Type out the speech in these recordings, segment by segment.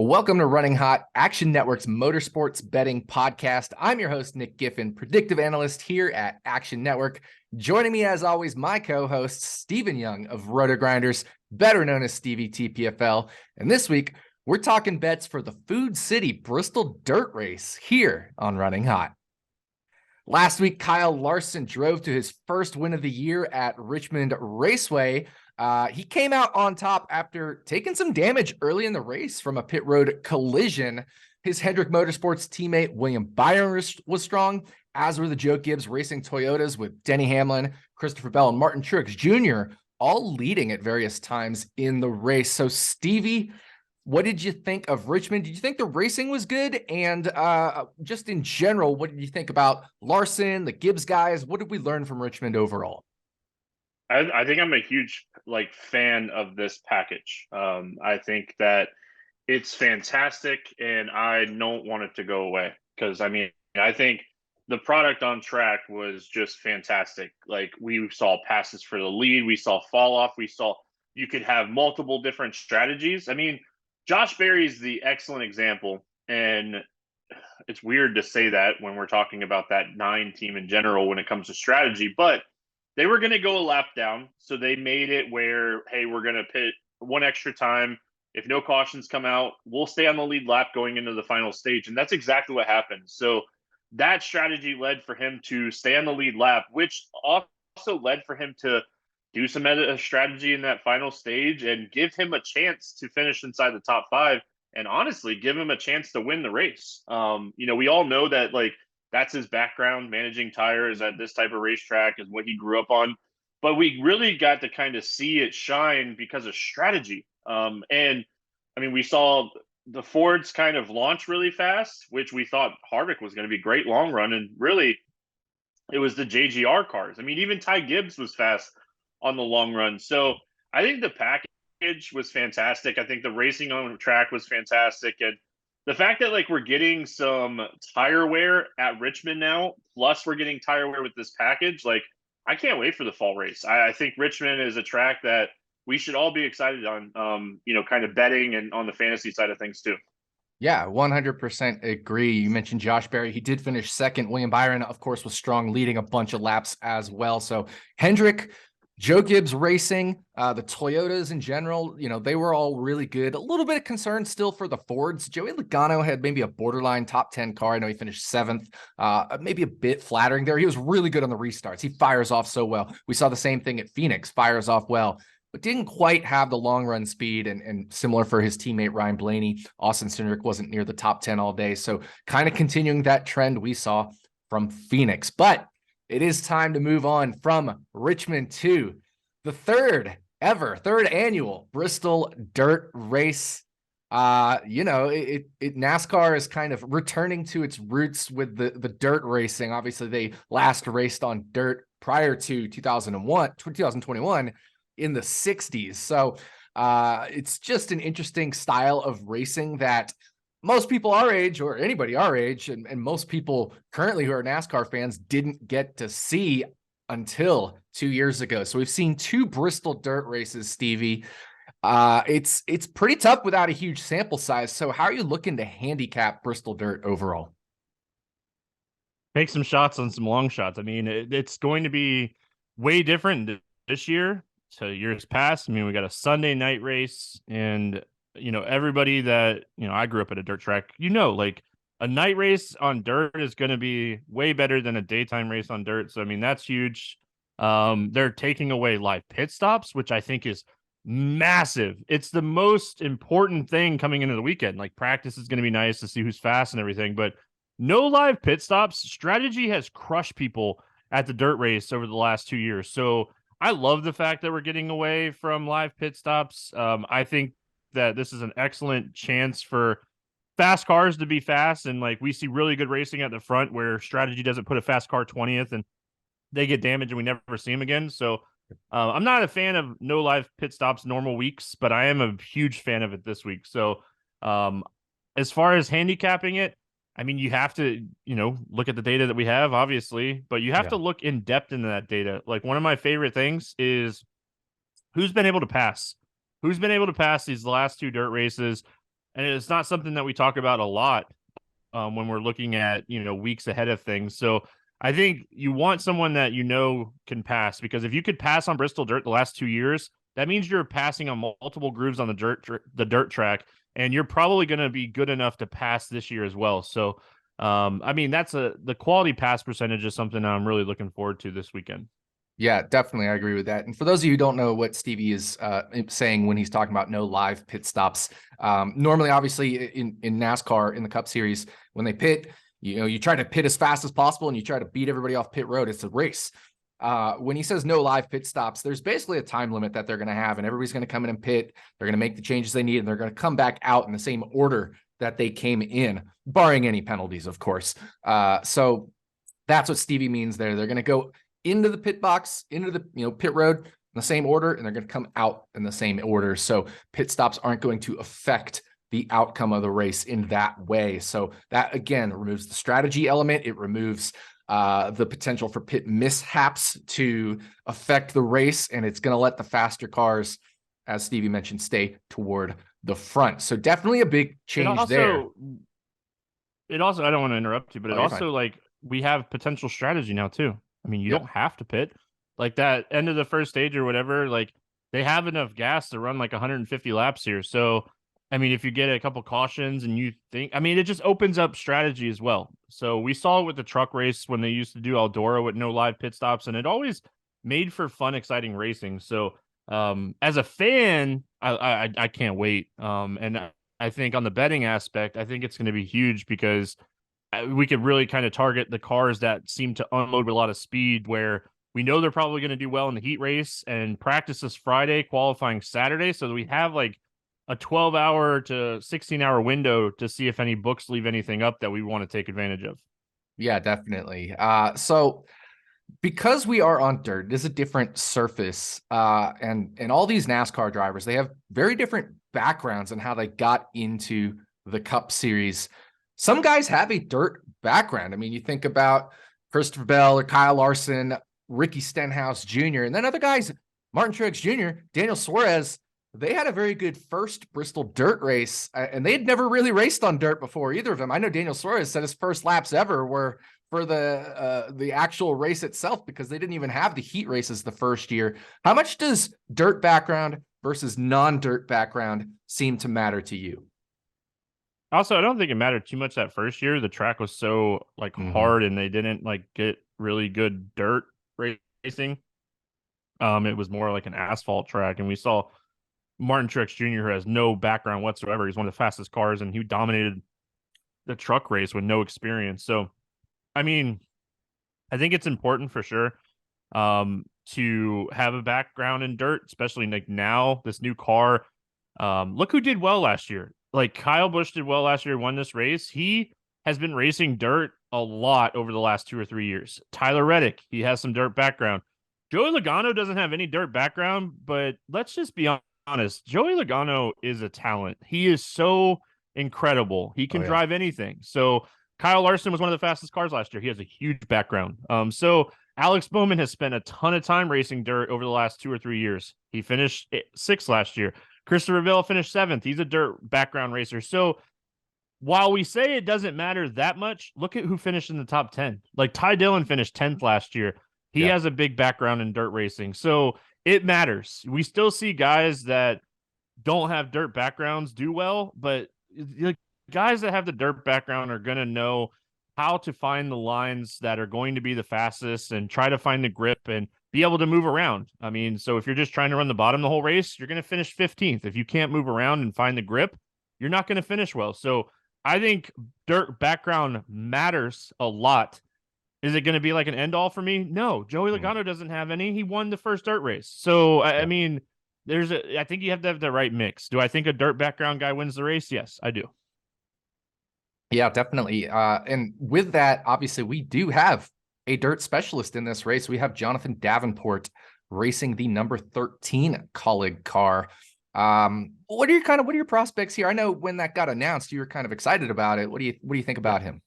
Welcome to Running Hot, Action Network's motorsports betting podcast. I'm your host, Nick Giffen, predictive analyst here at Action Network. Joining me, as always, my co-host, Stephen Young of Roto Grinders, better known as Stevie TPFL. And this week, we're talking bets for the Food City Bristol Dirt Race here on Running Hot. Last week, Kyle Larson drove to his first win of the year at Richmond Raceway. He came out on top after taking some damage early in the race from a pit road collision. His Hendrick Motorsports teammate William Byron was strong, as were the Joe Gibbs Racing Toyotas with Denny Hamlin, Christopher Bell, and Martin Truex Jr., all leading at various times in the race. So, Stevie, what did you think of Richmond? Did you think the racing was good? And just in general, what did you think about Larson, the Gibbs guys? What did we learn from Richmond overall? I think I'm a huge fan of this package. I think that it's fantastic, and I don't want it to go away because I think the product on track was just fantastic. Like, we saw passes for the lead, we saw fall off, we saw you could have multiple different strategies. I mean, Josh Berry's the excellent example, and it's weird to say that when we're talking about that 9 team in general when it comes to strategy, but they were going to go a lap down, so they made it where, hey, we're going to pit one extra time. If no cautions come out, we'll stay on the lead lap going into the final stage, and that's exactly what happened. So that strategy led for him to stay on the lead lap, which also led for him to do some strategy in that final stage and give him a chance to finish inside the top 5 and honestly give him a chance to win the race. We all know that, that's his background. Managing tires at this type of racetrack is what he grew up on. But we really got to kind of see it shine because of strategy. We saw the Fords kind of launch really fast, which we thought Harvick was going to be great long run. And really, it was the JGR cars. Even Ty Gibbs was fast on the long run. So I think the package was fantastic. I think the racing on the track was fantastic. And the fact that we're getting some tire wear at Richmond now, plus we're getting tire wear with this package, I can't wait for the fall race. I think Richmond is a track that we should all be excited on, kind of betting and on the fantasy side of things too. Yeah, 100% agree. You mentioned Josh Berry. He did finish second. William Byron, of course, was strong, leading a bunch of laps as well. So Hendrick, Joe Gibbs Racing, the Toyotas in general, they were all really good. A little bit of concern still for the Fords. Joey Logano had maybe a borderline top 10 car. I know he finished 7th, maybe a bit flattering there. He was really good on the restarts. He fires off so well. We saw the same thing at Phoenix, fires off well, but didn't quite have the long run speed, and similar for his teammate Ryan Blaney. Austin Cindric wasn't near the top 10 all day. So kind of continuing that trend we saw from Phoenix. But it is time to move on from Richmond to the third annual Bristol Dirt Race. NASCAR is kind of returning to its roots with the dirt racing. Obviously, they last raced on dirt prior to 2021 in the 60s. So it's just an interesting style of racing that most people our age, or anybody our age, and most people currently who are NASCAR fans didn't get to see until 2 years ago. So we've seen 2 Bristol dirt races, Stevie. It's pretty tough without a huge sample size. So how are you looking to handicap Bristol dirt overall? Take some shots on some long shots. It's going to be way different this year to years past. We got a Sunday night race, and everybody that, I grew up at a dirt track, a night race on dirt is going to be way better than a daytime race on dirt. So, that's huge. They're taking away live pit stops, which I think is massive. It's the most important thing coming into the weekend. Practice is going to be nice to see who's fast and everything, but no live pit stops. Strategy has crushed people at the dirt race over the last 2 years. So I love the fact that we're getting away from live pit stops. I think that this is an excellent chance for fast cars to be fast, and we see really good racing at the front where strategy doesn't put a fast car 20th and they get damaged and we never see them again. So I'm not a fan of no live pit stops normal weeks, but I am a huge fan of it this week. So as far as handicapping it, you have to, look at the data that we have, obviously, but you have to look in depth into that data. One of my favorite things is who's been able to pass these last 2 dirt races. and it's not something that we talk about a lot when we're looking at, weeks ahead of things. So I think you want someone that can pass, because if you could pass on Bristol dirt the last 2 years, that means you're passing on multiple grooves on the dirt track, and you're probably going to be good enough to pass this year as well. So, that's the quality pass percentage is something I'm really looking forward to this weekend. Yeah, definitely. I agree with that. And for those of you who don't know what Stevie is saying when he's talking about no live pit stops, normally, obviously, in NASCAR, in the Cup Series, when they pit, you try to pit as fast as possible and you try to beat everybody off pit road. It's a race. When he says no live pit stops, there's basically a time limit that they're going to have, and everybody's going to come in and pit. They're going to make the changes they need, and they're going to come back out in the same order that they came in, barring any penalties, of course. So that's what Stevie means there. They're going to go into the pit box, into the pit road in the same order, and they're going to come out in the same order. So pit stops aren't going to affect the outcome of the race in that way. So that, again, removes the strategy element. It removes the potential for pit mishaps to affect the race, and it's going to let the faster cars, as Stevie mentioned, stay toward the front. So definitely a big change there. It also, I don't want to interrupt you, but fine. We have potential strategy now too. I mean, you don't have to pit. Like that end of the first stage or whatever, like they have enough gas to run like 150 laps here. So, if you get a couple cautions and you think, it just opens up strategy as well. So we saw it with the truck race when they used to do Eldora with no live pit stops, and it always made for fun, exciting racing. So as a fan, I can't wait. And I think on the betting aspect, I think it's going to be huge, because we could really kind of target the cars that seem to unload with a lot of speed, where we know they're probably going to do well in the heat race, and practice is Friday, qualifying Saturday. So we have like a 12-hour to 16-hour window to see if any books leave anything up that we want to take advantage of. Yeah, definitely. So because we are on dirt, it is a different surface. And all these NASCAR drivers, they have very different backgrounds on how they got into the Cup Series. Some guys have a dirt background. You think about Christopher Bell or Kyle Larson, Ricky Stenhouse Jr., and then other guys, Martin Truex Jr., Daniel Suarez. They had a very good first Bristol dirt race, and they had never really raced on dirt before, either of them. I know Daniel Suarez said his first laps ever were for the actual race itself, because they didn't even have the heat races the first year. How much does dirt background versus non-dirt background seem to matter to you? Also, I don't think it mattered too much that first year. The track was so hard, and they didn't get really good dirt racing. It was more like an asphalt track, and we saw Martin Truex Jr., who has no background whatsoever. He's one of the fastest cars, and he dominated the truck race with no experience. So, I think it's important for sure to have a background in dirt, especially now, this new car. Look who did well last year. Like Kyle Busch did well last year, won this race. He has been racing dirt a lot over the last 2 or 3 years. Tyler Reddick, he has some dirt background. Joey Logano doesn't have any dirt background, but let's just be honest. Joey Logano is a talent. He is so incredible. He can drive anything. So Kyle Larson was one of the fastest cars last year. He has a huge background. So Alex Bowman has spent a ton of time racing dirt over the last 2 or 3 years. He finished 6th last year. Christopher Bell finished 7th. He's a dirt background racer. So while we say it doesn't matter that much, look at who finished in the top 10. Like Ty Dillon finished 10th last year. He has a big background in dirt racing. So it matters. We still see guys that don't have dirt backgrounds do well, but the guys that have the dirt background are going to know how to find the lines that are going to be the fastest and try to find the grip and be able to move around. So if you're just trying to run the bottom the whole race, you're going to finish 15th. If you can't move around and find the grip, you're not going to finish well. So I think dirt background matters a lot. Is it going to be like an end all for me? No, Joey Logano doesn't have any. He won the first dirt race. So, I think you have to have the right mix. Do I think a dirt background guy wins the race? Yes, I do. Yeah, definitely. And with that, obviously, we do have a dirt specialist in this race. We have Jonathan Davenport racing the number 13 Colleague car. What are your prospects here? I know when that got announced, you were kind of excited about it. What do you think about him?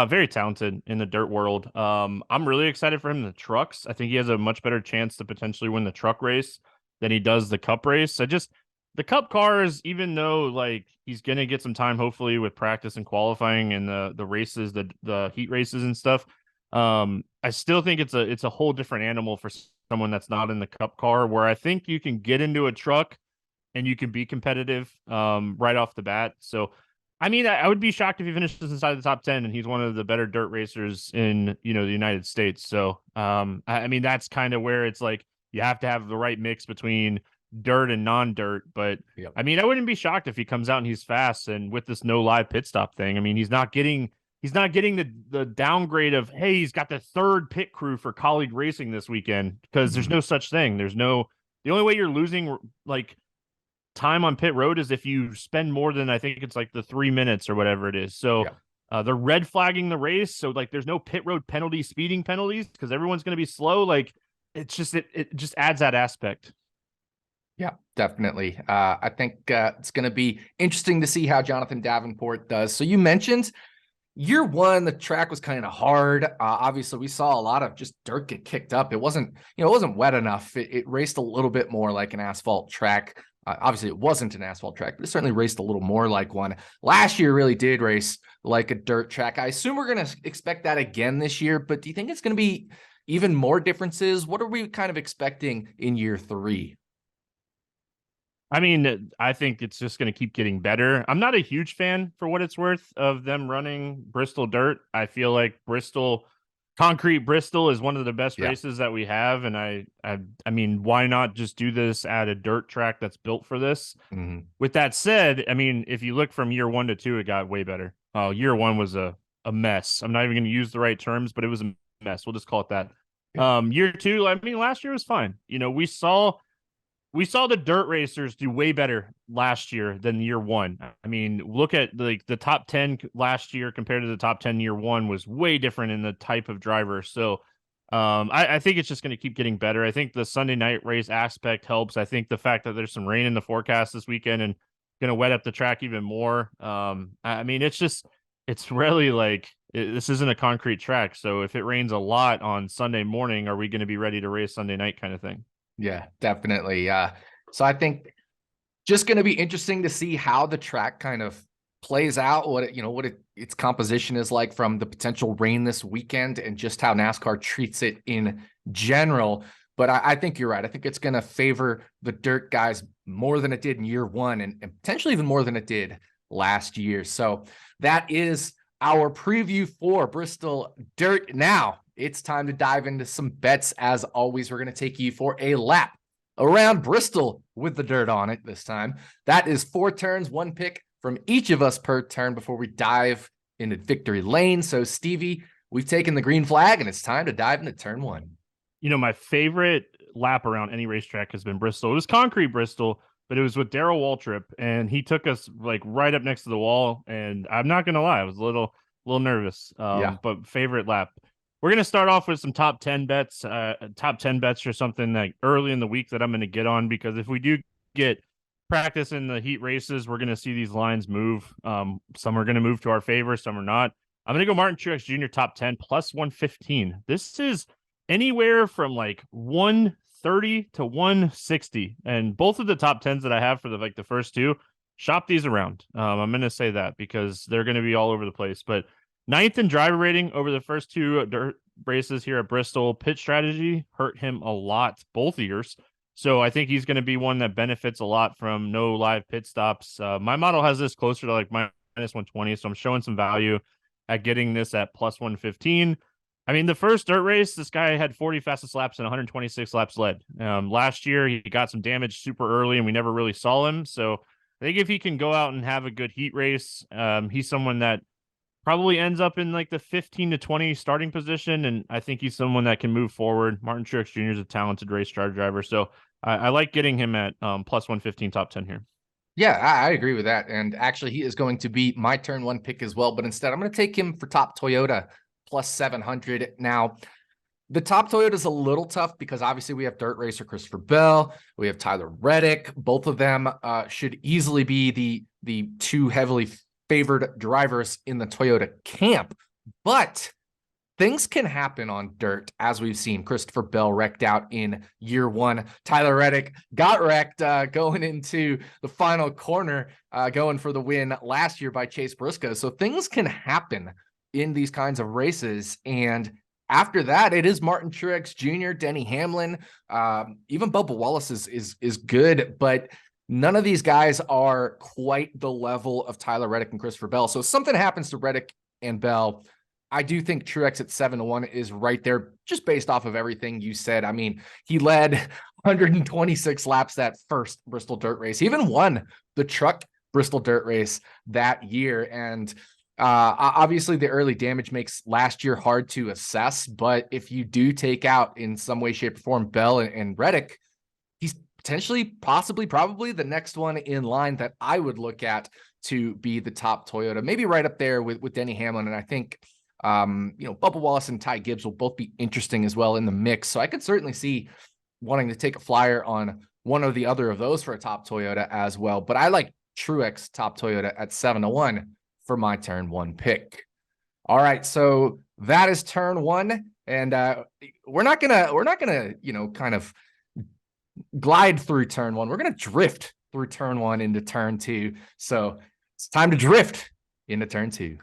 Very talented in the dirt world. I'm really excited for him in the trucks. I think he has a much better chance to potentially win the truck race than he does the Cup race. the Cup cars, even though like he's gonna get some time, hopefully with practice and qualifying and the races, the heat races and stuff. I still think it's a whole different animal for someone that's not in the Cup car, where I think you can get into a truck and you can be competitive right off the bat. So, I mean, I would be shocked if he finishes inside the top 10 and he's one of the better dirt racers in, the United States. So, I mean, that's kind of where it's like you have to have the right mix between dirt and non-dirt. But Yep. I mean, I wouldn't be shocked if he comes out and he's fast. And with this no live pit stop thing, I mean, he's not getting the downgrade of, hey, he's got the third pit crew for colleague racing this weekend, because there's no such thing. The only way you're losing like time on pit road is if you spend more than, I think it's like the 3 minutes or whatever it is. So they're red flagging the race. So like there's no pit road penalty, speeding penalties, because everyone's going to be slow. Like it's just, it just adds that aspect. Yeah, definitely. I think it's going to be interesting to see how Jonathan Davenport does. So you mentioned year one, the track was kind of hard. Obviously, we saw a lot of just dirt get kicked up. It wasn't wet enough. It raced a little bit more like an asphalt track. Obviously, it wasn't an asphalt track, but it certainly raced a little more like one. Last year really did race like a dirt track. I assume we're going to expect that again this year, but do you think it's going to be even more differences? What are we kind of expecting in year 3? I mean, I think it's just going to keep getting better. I'm not a huge fan, for what it's worth, of them running Bristol dirt. I feel like Concrete Bristol is one of the best races that we have. And I mean, why not just do this at a dirt track that's built for this? Mm-hmm. With that said, I mean, if you look from year 1 to 2, it got way better. Year 1 was a mess. I'm not even going to use the right terms, but it was a mess. We'll just call it that. Year 2, I mean, last year was fine. We saw the dirt racers do way better last year than year 1. I mean, look at the top 10 last year compared to the top 10 year 1 was way different in the type of driver. So I think it's just going to keep getting better. I think the Sunday night race aspect helps. I think the fact that there's some rain in the forecast this weekend and going to wet up the track even more. I mean, it's really like this isn't a concrete track. So if it rains a lot on Sunday morning, are we going to be ready to race Sunday night kind of thing? Yeah, definitely. So I think just going to be interesting to see how the track kind of plays out, what its composition is like from the potential rain this weekend and just how NASCAR treats it in general. But I think you're right. I think it's going to favor the dirt guys more than it did in year 1 and potentially even more than it did last year. So that is our preview for Bristol Dirt. Now it's time to dive into some bets. As always, we're going to take you for a lap around Bristol with the dirt on it this time. That is 4 turns, 1 pick from each of us per turn before we dive into victory lane. So, Stevie, we've taken the green flag, and it's time to dive into turn 1. My favorite lap around any racetrack has been Bristol. It was concrete Bristol, but it was with Darrell Waltrip, and he took us like right up next to the wall. And I'm not going to lie, I was a little nervous, but favorite lap. We're going to start off with some top 10 bets, or something like early in the week that I'm going to get on, because if we do get practice in the heat races, we're going to see these lines move. Some are going to move to our favor, some are not. I'm going to go Martin Truex Jr. top 10 plus 115. This is anywhere from like 130 to 160. And both of the top 10s that I have for the first 2, shop these around. I'm going to say that because they're going to be all over the place. But 9th in driver rating over the first 2 dirt races here at Bristol. Pit strategy hurt him a lot both years. So I think he's going to be one that benefits a lot from no live pit stops. My model has this closer to like minus 120. So I'm showing some value at getting this at plus 115. I mean, the first dirt race, this guy had 40 fastest laps and 126 laps led. Last year, he got some damage super early and we never really saw him. So I think if he can go out and have a good heat race, he's someone that probably ends up in like the 15 to 20 starting position. And I think he's someone that can move forward. Martin Truex Jr. is a talented race car driver. So I like getting him at plus 115 top 10 here. Yeah, I agree with that. And actually, he is going to be my turn 1 pick as well. But instead, I'm going to take him for top Toyota plus 700. Now, the top Toyota is a little tough because obviously we have dirt racer Christopher Bell. We have Tyler Reddick. Both of them should easily be the 2 heavily favored drivers in the Toyota camp. But things can happen on dirt, as we've seen. Christopher Bell wrecked out in year one. Tyler Reddick got wrecked going into the final corner, going for the win last year by Chase Briscoe. So things can happen in these kinds of races. And after that, it is Martin Truex Jr., Denny Hamlin, even Bubba Wallace is good, but none of these guys are quite the level of Tyler Reddick and Christopher Bell. So if something happens to Reddick and Bell, I do think Truex at 7-1 is right there, just based off of everything you said. I mean, he led 126 laps that first Bristol Dirt Race. He even won the truck Bristol Dirt Race that year. And obviously the early damage makes last year hard to assess, but if you do take out in some way, shape, or form Bell and Reddick, he's potentially, possibly, probably the next one in line that I would look at to be the top Toyota, maybe right up there with Denny Hamlin. And I think, Bubba Wallace and Ty Gibbs will both be interesting as well in the mix. So I could certainly see wanting to take a flyer on one or the other of those for a top Toyota as well. But I like Truex top Toyota at 7-1 for my turn one pick. All right. So that is turn one. And we're not gonna, kind of glide through turn one. We're going to drift through turn one into turn two. So it's time to drift into turn two.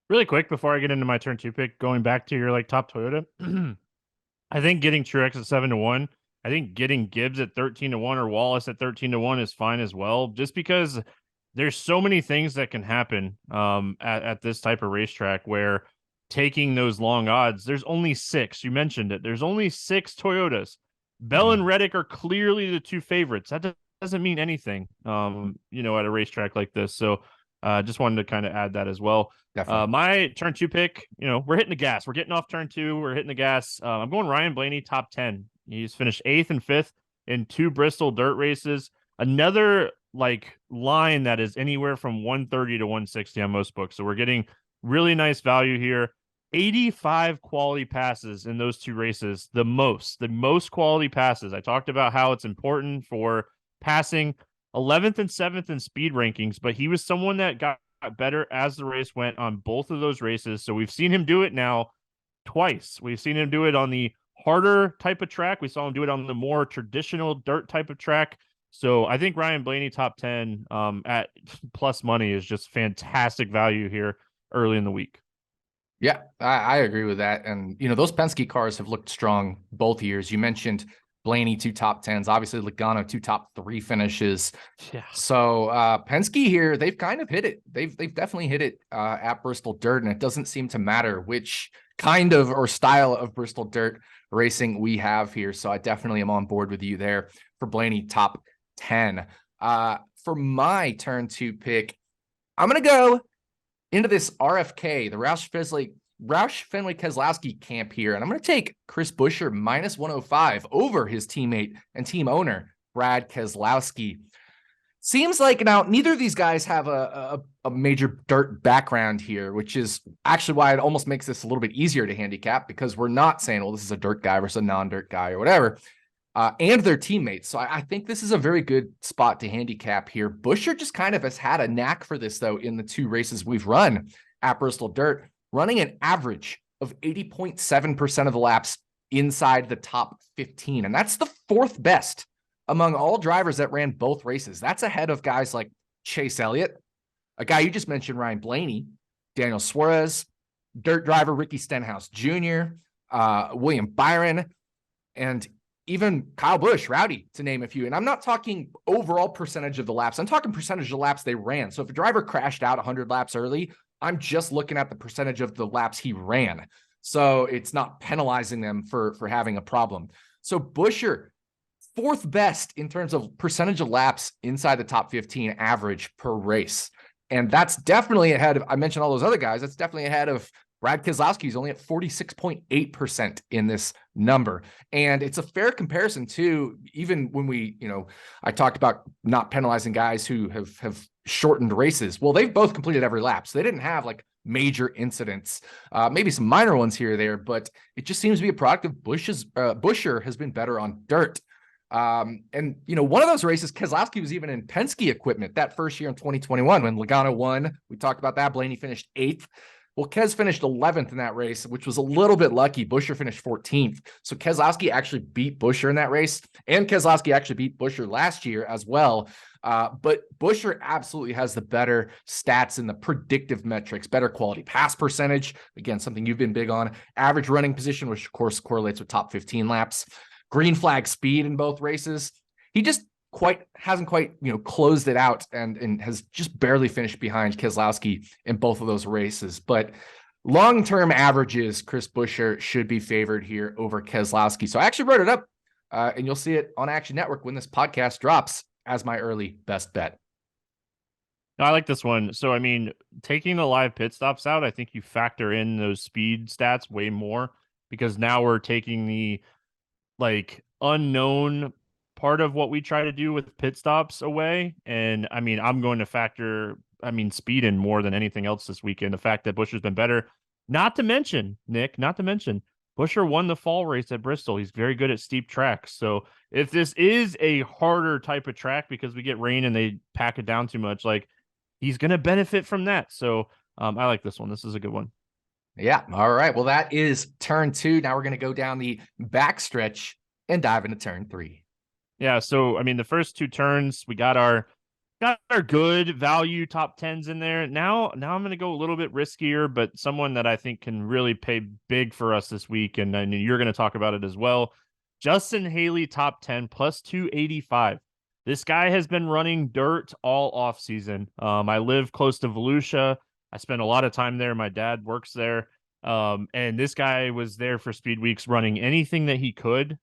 Really quick before I get into my turn two pick, going back to your top Toyota, I think getting Truex at 7-1, I think getting Gibbs at 13-1 or Wallace at 13-1 is fine as well, just because there's so many things that can happen at this type of racetrack where taking those long odds, there's only 6. You mentioned it. There's only 6 Toyotas. Bell and Reddick are clearly the 2 favorites. That doesn't mean anything, at a racetrack like this. So just wanted to kind of add that as well. My turn 2 pick, we're hitting the gas. We're getting off turn 2. We're hitting the gas. I'm going Ryan Blaney, top 10. He's finished 8th and 5th in 2 Bristol dirt races. Another line that is anywhere from 130 to 160 on most books. So we're getting really nice value here. 85 quality passes in those 2 races, the most quality passes. I talked about how it's important for passing, 11th and 7th in speed rankings, but he was someone that got better as the race went on both of those races. So we've seen him do it now twice. We've seen him do it on the harder type of track. We saw him do it on the more traditional dirt type of track. So I think Ryan Blaney top 10 at plus money is just fantastic value here early in the week. Yeah, I agree with that. And, those Penske cars have looked strong both years. You mentioned Blaney, 2 top 10s, obviously Logano, 2 top 3 finishes. Yeah. So Penske here, they've kind of hit it. They've definitely hit it at Bristol Dirt, and it doesn't seem to matter which kind of or style of Bristol Dirt racing we have here. So I definitely am on board with you there for Blaney top 10. For my turn 2 pick, I'm going to go into this RFK, the Roush Fenway Keselowski camp here. And I'm going to take Chris Buescher minus 105 over his teammate and team owner, Brad Keselowski. Seems like now neither of these guys have a major dirt background here, which is actually why it almost makes this a little bit easier to handicap, because we're not saying, well, this is a dirt guy versus a non-dirt guy or whatever. And their teammates. So I think this is a very good spot to handicap here. Buescher just kind of has had a knack for this, though, in the 2 races we've run at Bristol Dirt, running an average of 80.7% of the laps inside the top 15. And that's the 4th best among all drivers that ran both races. That's ahead of guys like Chase Elliott, a guy you just mentioned, Ryan Blaney, Daniel Suarez, dirt driver Ricky Stenhouse Jr., William Byron, and even Kyle Busch, Rowdy, to name a few. And I'm not talking overall percentage of the laps. I'm talking percentage of the laps they ran. So if a driver crashed out 100 laps early, I'm just looking at the percentage of the laps he ran. So it's not penalizing them for having a problem. So Buescher, 4th best in terms of percentage of laps inside the top 15 average per race. And that's definitely ahead of, I mentioned all those other guys, that's definitely ahead of Brad Keselowski. Is only at 46.8% in this number. And it's a fair comparison too, even when I talked about not penalizing guys who have shortened races. Well, they've both completed every lap. So they didn't have major incidents, maybe some minor ones here or there, but it just seems to be a product of Buescher has been better on dirt. And one of those races, Keselowski was even in Penske equipment that first year in 2021 when Logano won. We talked about that. Blaney finished 8th. Well, Kez finished 11th in that race, which was a little bit lucky. Buescher finished 14th. So Keselowski actually beat Buescher in that race. And Keselowski actually beat Buescher last year as well. But Buescher absolutely has the better stats in the predictive metrics, better quality pass percentage. Again, something you've been big on. Average running position, which of course correlates with top 15 laps. Green flag speed in both races. He just hasn't quite closed it out and has just barely finished behind Keselowski in both of those races. But long-term averages, Chris Buescher should be favored here over Keselowski. So I actually wrote it up, and you'll see it on Action Network when this podcast drops as my early best bet. I like this one. So, I mean, taking the live pit stops out, I think you factor in those speed stats way more, because now we're taking the unknown part of what we try to do with pit stops away. And I mean, I'm going to factor, speed in more than anything else this weekend. The fact that Buescher's been better, not to mention, Buescher won the fall race at Bristol. He's very good at steep tracks. So if this is a harder type of track because we get rain and they pack it down too much, he's going to benefit from that. So I like this one. This is a good one. Yeah. All right. Well, that is turn 2. Now we're going to go down the backstretch and dive into turn 3. Yeah. So, the first 2 turns, we got our good value top 10s in there. Now I'm going to go a little bit riskier, but someone that I think can really pay big for us this week. And you're going to talk about it as well. Justin Haley, top 10 plus 285. This guy has been running dirt all off season. I live close to Volusia. I spend a lot of time there. My dad works there. And this guy was there for Speed Weeks running anything that he could.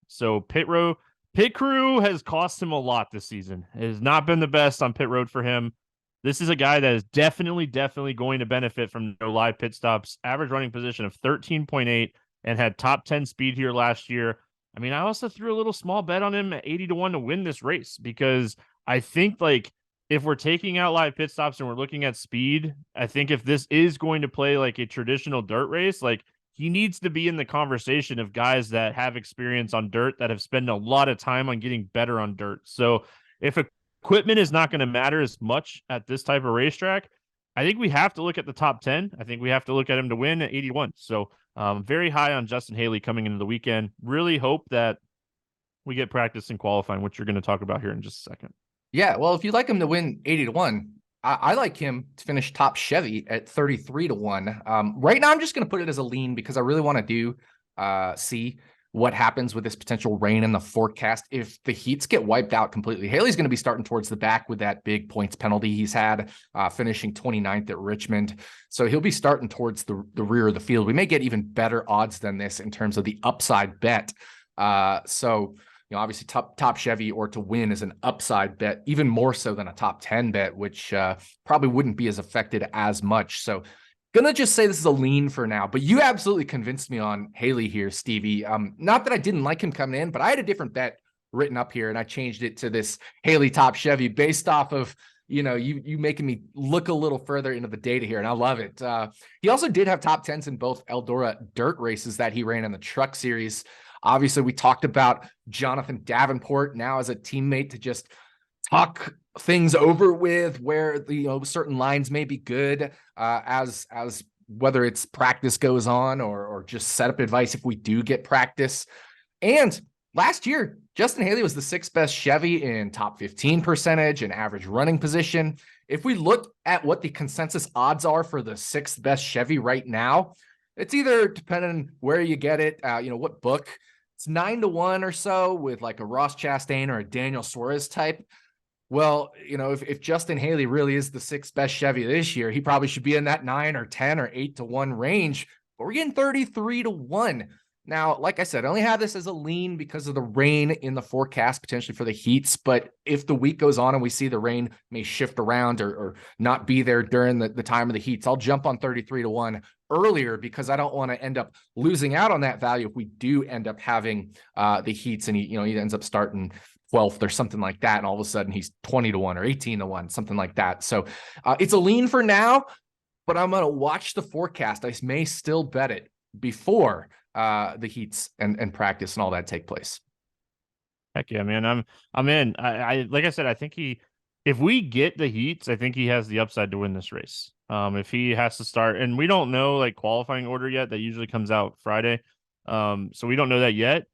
So Pit crew has cost him a lot this season. It has not been the best on pit road for him. This is a guy that is definitely going to benefit from no live pit stops. Average running position of 13.8 and had top 10 speed here last year. I also threw a little small bet on him at 80-1 to win this race, because I think if we're taking out live pit stops and we're looking at speed, I think if this is going to play like a traditional dirt race, he needs to be in the conversation of guys that have experience on dirt, that have spent a lot of time on getting better on dirt. So if equipment is not going to matter as much at this type of racetrack, I think we have to look at the top 10. I think we have to look at him to win at 81. So very high on Justin Haley coming into the weekend. Really hope that we get practice and qualifying, which you're going to talk about here in just a second. Yeah, well, if you'd like him to win 80-1, I like him to finish top Chevy at 33-1. Right now, I'm just going to put it as a lean because I really want to see what happens with this potential rain in the forecast. If the heats get wiped out completely, Haley's going to be starting towards the back with that big points penalty he's had, finishing 29th at Richmond. So he'll be starting towards the rear of the field. We may get even better odds than this in terms of the upside bet. Obviously top Chevy or to win is an upside bet, even more so than a top 10 bet, which probably wouldn't be as affected as much. So gonna just say this is a lean for now, but you absolutely convinced me on Haley here, Stevie. Not that I didn't like him coming in, but I had a different bet written up here and I changed it to this Haley top Chevy based off of, you making me look a little further into the data here, and I love it. He also did have top 10s in both Eldora dirt races that he ran in the truck series. Obviously, we talked about Jonathan Davenport now as a teammate to just talk things over with, where certain lines may be good as whether it's practice goes on or just setup advice if we do get practice. And last year, Justin Haley was the 6th best Chevy in top 15 percentage and average running position. If we look at what the consensus odds are for the 6th best Chevy right now, it's either, depending on where you get it, what book, it's 9-1 or so with like a Ross Chastain or a Daniel Suarez type. Well, if Justin Haley really is the 6th best Chevy this year, he probably should be in that 9 or 10 or 8-1 range, but we're getting 33-1. Now, like I said, I only have this as a lean because of the rain in the forecast, potentially for the heats. But if the week goes on and we see the rain may shift around or not be there during the time of the heats, I'll jump on 33-1 earlier because I don't want to end up losing out on that value if we do end up having the heats and he ends up starting 12th or something like that. And all of a sudden he's 20-1 or 18-1, something like that. So it's a lean for now, but I'm going to watch the forecast. I may still bet it before the heats and practice and all that take place. Heck yeah, man. I'm in. I like I said, I think he if we get the heats, I think he has the upside to win this race. If he has to start, and we don't know like qualifying order yet, that usually comes out Friday. So we don't know that yet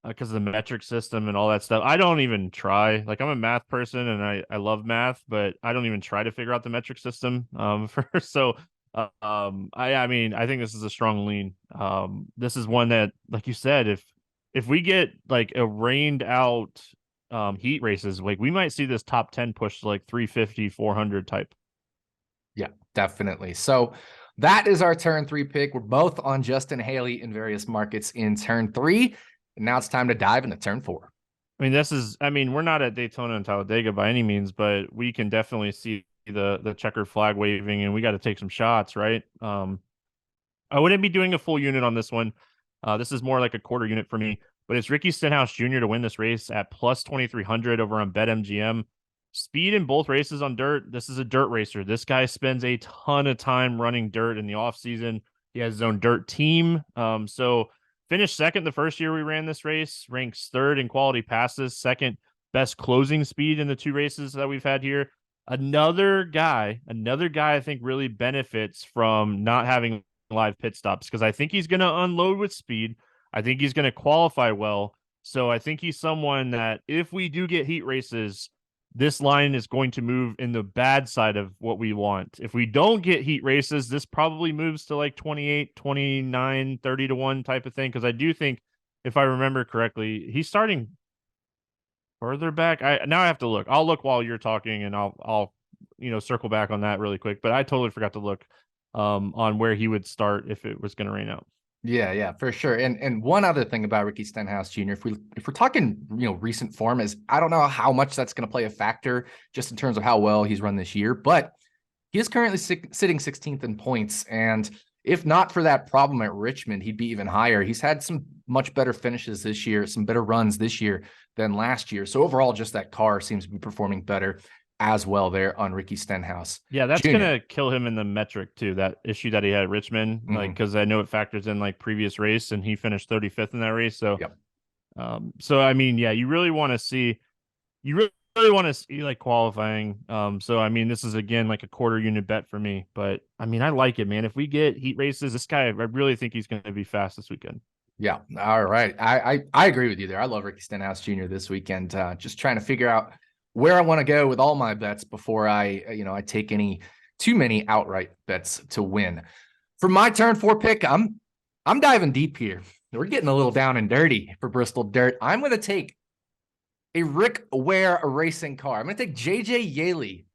because of the metric system and all that stuff. I don't even try. Like, I'm a math person and I love math, but I don't even try to figure out the metric system. I mean, I think this is a strong lean. This is one that, like you said, if we get like a rained out heat races, like we might see this top 10 push to like 350, 400 type. Yeah, definitely. So that is our turn 3 pick. We're both on Justin Haley in various markets in turn 3. And now it's time to dive into turn 4. I mean, we're not at Daytona and Talladega by any means, but we can definitely see the checkered flag waving, and we got to take some shots, right? I wouldn't be doing a full unit on this one. This is more like a quarter unit for me, but it's Ricky Stenhouse Jr. to win this race at plus 2,300 over on BetMGM. Speed in both races on dirt. This is a dirt racer. This guy spends a ton of time running dirt in the offseason. He has his own dirt team. So finished second the first year we ran this race, ranks third in quality passes, second best closing speed in the 2 races that we've had here. Another guy I think really benefits from not having live pit stops, because I think he's going to unload with speed. I think he's going to qualify well. So I think he's someone that if we do get heat races, this line is going to move in the bad side of what we want. If we don't get heat races, this probably moves to like 28, 29, 30 to 1 type of thing. Because I do think, if I remember correctly, he's starting further back. Now I have to look. I'll look while you're talking, and I'll circle back on that really quick. But I totally forgot to look on where he would start if it was going to rain out. Yeah, for sure. And one other thing about Ricky Stenhouse Jr., if we're talking, recent form, is I don't know how much that's going to play a factor just in terms of how well he's run this year, but he is currently sitting 16th in points. And if not for that problem at Richmond, he'd be even higher. He's had some much better finishes this year, some better runs this year than last year. So overall, just that car seems to be performing better as well there on Ricky Stenhouse. Yeah, that's Jr. going to kill him in the metric too, that issue that he had at Richmond, like, because I know it factors in like previous race, and he finished 35th in that race. So, yep. So I mean, yeah, you really want to see like qualifying. So I mean, this is again like a quarter unit bet for me, but I mean, I like it, man. If we get heat races, this guy, I really think he's going to be fast this weekend. Yeah. All right. I agree with you there. I love Ricky Stenhouse Jr. this weekend. Just trying to figure out where I want to go with all my bets before I take too many outright bets to win. For my turn 4 pick, I'm diving deep here. We're getting a little down and dirty for Bristol Dirt. I'm going to take a Rick Ware racing car. I'm going to take JJ Yaley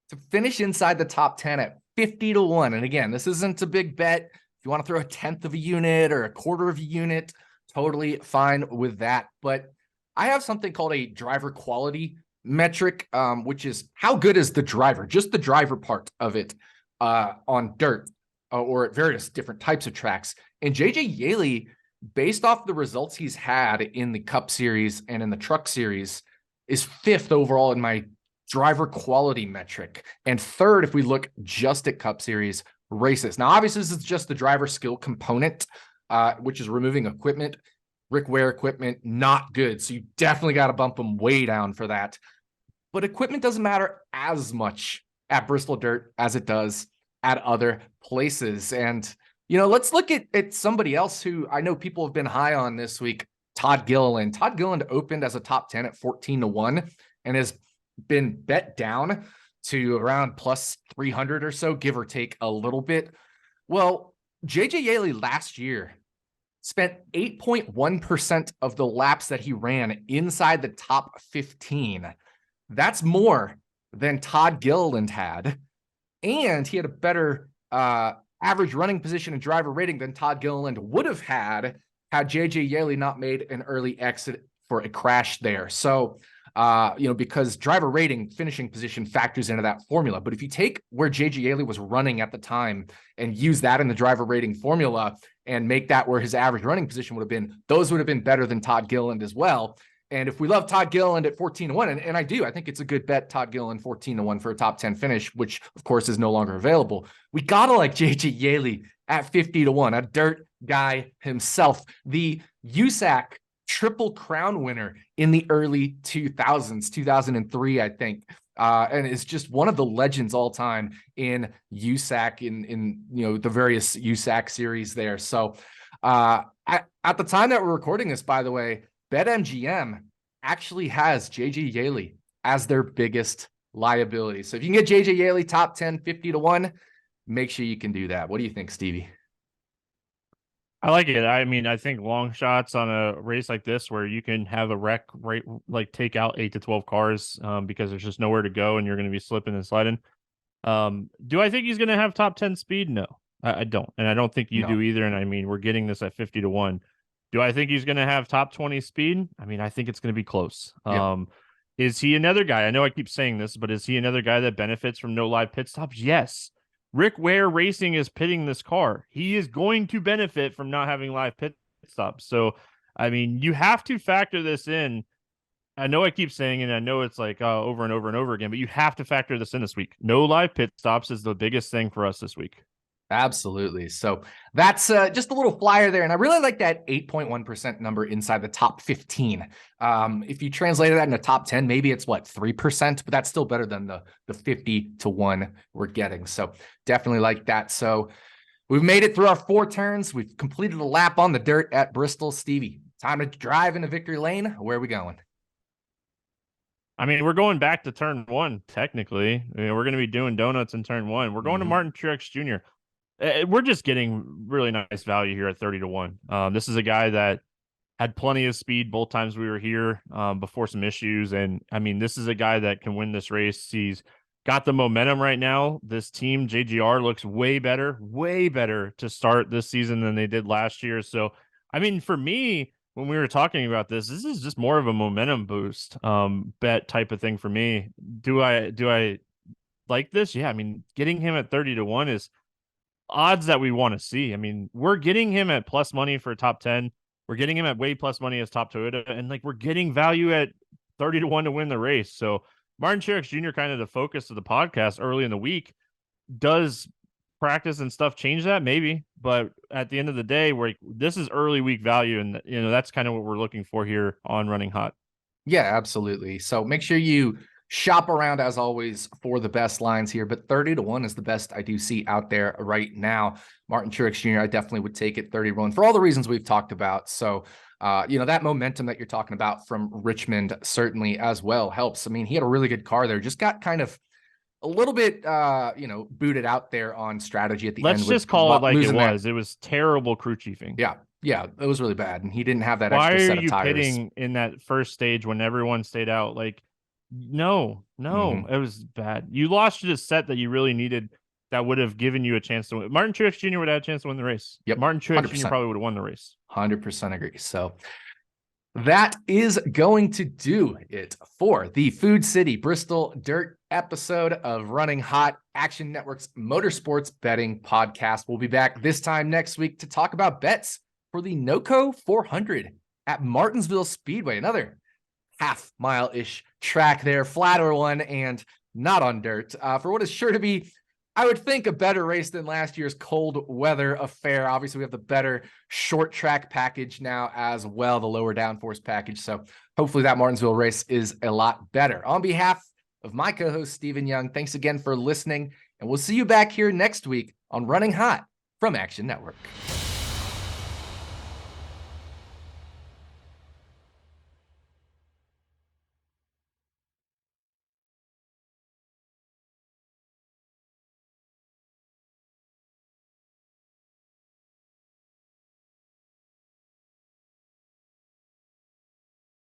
to finish inside the top 10 at 50 to 1. And again, this isn't a big bet. If you want to throw a 1/10 of a unit or a quarter of a unit, totally fine with that. But I have something called a driver quality metric, which is how good is the driver, just the driver part of it on dirt or at various different types of tracks. And JJ Yaley, based off the results he's had in the Cup Series and in the Truck Series, is 5th overall in my driver quality metric, and 3rd if we look just at Cup Series races. Now, obviously, this is just the driver skill component, which is removing equipment. Rick Ware equipment, not good. So you definitely got to bump them way down for that. But equipment doesn't matter as much at Bristol Dirt as it does at other places. And, let's look at somebody else who I know people have been high on this week, Todd Gilliland. Todd Gilliland opened as a top 10 at 14 to 1 and has been bet down to around plus 300 or so, give or take a little bit. Well, JJ Yaley last year spent 8.1% of the laps that he ran inside the top 15. That's more than Todd Gilliland had. And he had a better average running position and driver rating than Todd Gilliland would have had JJ Yaley not made an early exit for a crash there. So, because driver rating, finishing position factors into that formula. But if you take where JJ Yaley was running at the time and use that in the driver rating formula and make that where his average running position would have been, those would have been better than Todd Gilliland as well. And if we love Todd Gilliland at 14 to 1, and I do, I think it's a good bet, Todd Gilliland 14 to 1 for a top 10 finish, which of course is no longer available. We got to like JJ Yaley at 50 to 1, a dirt guy himself, the USAC Triple Crown winner in the early 2000s, 2003, I think. and is just one of the legends all time in USAC in the various USAC series there. So at the time that we're recording this, by the way, BetMGM actually has JJ Yaley as their biggest liability. So if you can get JJ Yaley top 10, 50-1, make sure you can do that. What do you think, Stevie? I like it. I mean, I think long shots on a race like this where you can have a wreck rate, like take out 8 to 12 cars because there's just nowhere to go and you're going to be slipping and sliding. Do I think he's going to have top 10 speed? No, I don't. And I don't think you do either. And I mean, we're getting this at 50-1. Do I think he's going to have top 20 speed? I mean, I think it's going to be close. Yep. Is he another guy? I know I keep saying this, but is he another guy that benefits from no live pit stops? Yes. Rick Ware Racing is pitting this car. He is going to benefit from not having live pit stops. So, I mean, you have to factor this in. I know I keep saying it, and I know it's like over and over and over again, but you have to factor this in this week. No live pit stops is the biggest thing for us this week. Absolutely. So that's just a little flyer there. And I really like that 8.1% number inside the top 15. If you translated that into top 10, maybe it's 3%, but that's still better than the 50-1 we're getting. So definitely like that. So we've made it through our 4 turns. We've completed a lap on the dirt at Bristol. Stevie, time to drive into victory lane. Where are we going? I mean, we're going back to turn 1, technically. I mean, we're going to be doing donuts in turn 1. We're going to Martin Truex Jr. We're just getting really nice value here at 30-1. This is a guy that had plenty of speed both times we were here before some issues. And I mean, this is a guy that can win this race. He's got the momentum right now. This team, JGR, looks way better to start this season than they did last year. So, I mean, for me, when we were talking about this is just more of a momentum boost bet type of thing for me. Do I like this? Yeah. I mean, getting him at 30-1 is odds that we want to see. I mean, we're getting him at plus money for top 10. We're getting him at way plus money as top Toyota. And we're getting value at 30-1 to win the race. So Martin Truex Jr., kind of the focus of the podcast early in the week. Does practice and stuff change that? Maybe. But at the end of the day, this is early week value. And, that's kind of what we're looking for here on Running Hot. Yeah, absolutely. So make sure you shop around as always for the best lines here, but 30-1 is the best I do see out there right now. Martin Truex Jr., I definitely would take it 30-1 for all the reasons we've talked about. So, that momentum that you're talking about from Richmond certainly as well helps. I mean, he had a really good car there, just got kind of a little bit, booted out there on strategy at the end. Let's just call it like it was. It was terrible crew chiefing. Yeah, it was really bad, and he didn't have that extra set of tires. Why are you pitting in that first stage when everyone stayed out? No, it was bad. You lost a set that you really needed that would have given you a chance to win. Martin Truex Jr. would have had a chance to win the race. Yep. Martin Truex 100%. Jr. probably would have won the race. 100% agree. So that is going to do it for the Food City Bristol Dirt episode of Running Hot, Action Network's motorsports betting podcast. We'll be back this time next week to talk about bets for the NOCO 400 at Martinsville Speedway. Another half-mile-ish track there, flatter one and not on dirt. For what is sure to be, I would think, a better race than last year's cold weather affair. Obviously, we have the better short track package now as well, the lower downforce package. So hopefully that Martinsville race is a lot better. On behalf of my co-host, Stephen Young, thanks again for listening, and we'll see you back here next week on Running Hot from Action Network.